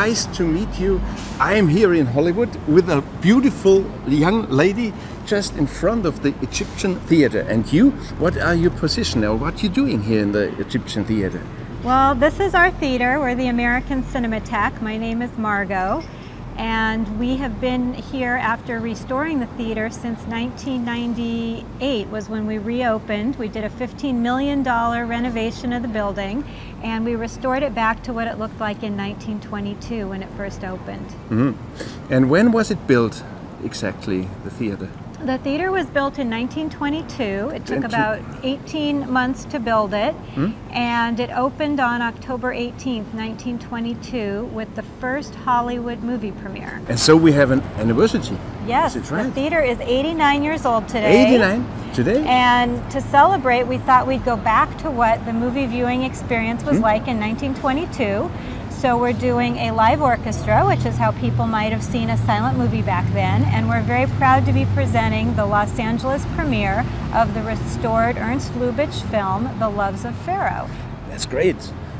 nice to meet you. I am here in Hollywood with a beautiful young lady just in front of the Egyptian theater. And you, what are your position or what are you doing here in the Egyptian theater? Well, this is our theater. We're the American Cinematheque. My name is Margot, and we have been here after restoring the theater since 1998 was when we reopened. We did a $15 million renovation of the building, and we restored it back to what it looked like in 1922 when it first opened. Mm-hmm. And when was it built exactly, the theater? The theater was built in 1922. It took about 18 months to build it, and it opened on October 18th, 1922 with the first Hollywood movie premiere. And so we have an anniversary. Yes, is it right? The theater is 89 years old today. 89 today? And to celebrate, we thought we'd go back to what the movie viewing experience was like in 1922. So we're doing a live orchestra, which is how people might have seen a silent movie back then, and we're very proud to be presenting the Los Angeles premiere of the restored Ernst Lubitsch film, The Loves of Pharaoh. That's great.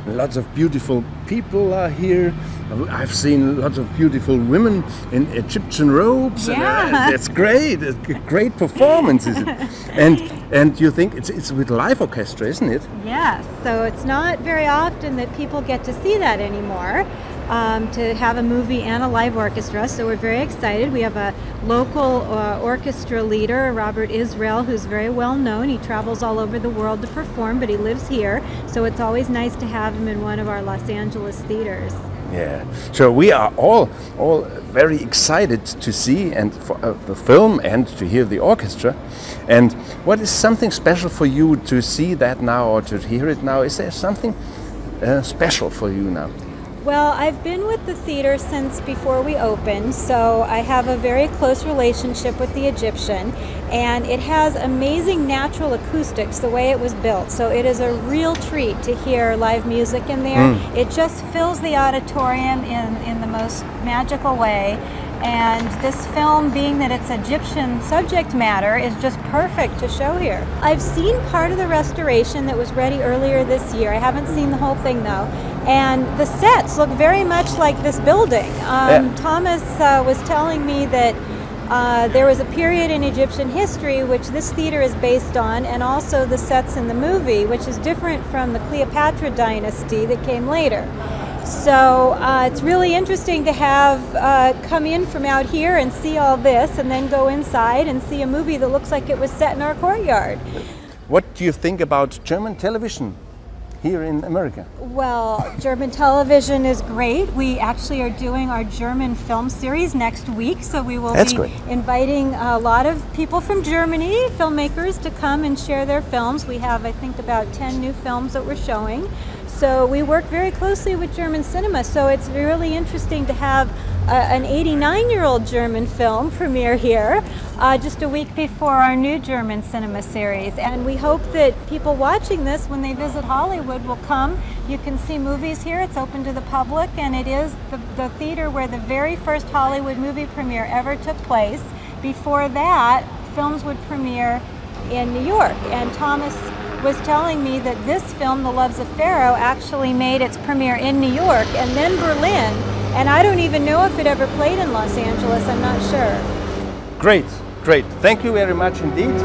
Lots of beautiful people are here. I've seen lots of beautiful women in Egyptian robes. Yeah. And, that's great. A great performance, is it? And you think it's with live orchestra, isn't it? Yes. So it's not very often that people get to see that anymore. To have a movie and a live orchestra, so we're very excited. We have a local orchestra leader, Robert Israel, who's very well known. He travels all over the world to perform, but he lives here, so it's always nice to have him in one of our Los Angeles theaters. Yeah, so we are all very excited to see and for the film and to hear the orchestra. And what is something special for you to see that now or to hear it now? Is there something special for you now? Well, I've been with the theater since before we opened, so I have a very close relationship with the Egyptian, and it has amazing natural acoustics the way it was built, so it is a real treat to hear live music in there. It just fills the auditorium in the most magical way, and this film, being that it's Egyptian subject matter, is just perfect to show here. I've seen part of the restoration that was ready earlier this year. I haven't seen the whole thing though. And the sets look very much like this building. Thomas was telling me that there was a period in Egyptian history which this theater is based on, and also the sets in the movie, which is different from the Cleopatra dynasty that came later. So it's really interesting to have come in from out here and see all this, and then go inside and see a movie that looks like it was set in our courtyard. What do you think about German television here in America? Well, German television is great. We actually are doing our German film series next week, so we will be inviting a lot of people from Germany, filmmakers, to come and share their films. We have, I think, about 10 new films that we're showing. So we work very closely with German cinema, so it's really interesting to have an 89-year-old German film premiere here just a week before our new German cinema series. And we hope that people watching this, when they visit Hollywood, will come. You can see movies here. It's open to the public, and it is the theater where the very first Hollywood movie premiere ever took place. Before that, films would premiere in New York, and Thomas was telling me that this film, The Loves of Pharaoh, actually made its premiere in New York and then Berlin, and I don't even know if it ever played in Los Angeles. I'm not sure. Great, great. Thank you very much indeed.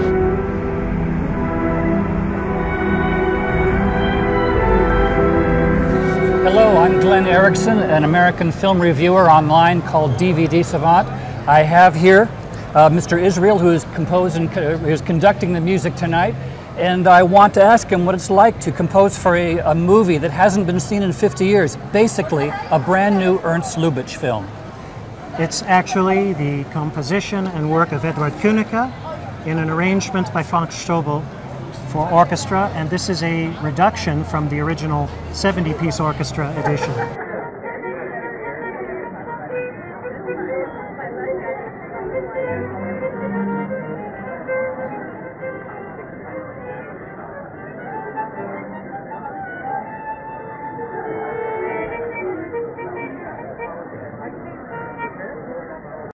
Hello, I'm Glenn Erickson, an American film reviewer online called DVD Savant. I have here Mr. Israel, who is conducting the music tonight. And I want to ask him what it's like to compose for a movie that hasn't been seen in 50 years, basically a brand new Ernst Lubitsch film. It's actually the composition and work of Edward Kunicke in an arrangement by Frank Strobel for orchestra, and this is a reduction from the original 70-piece orchestra edition.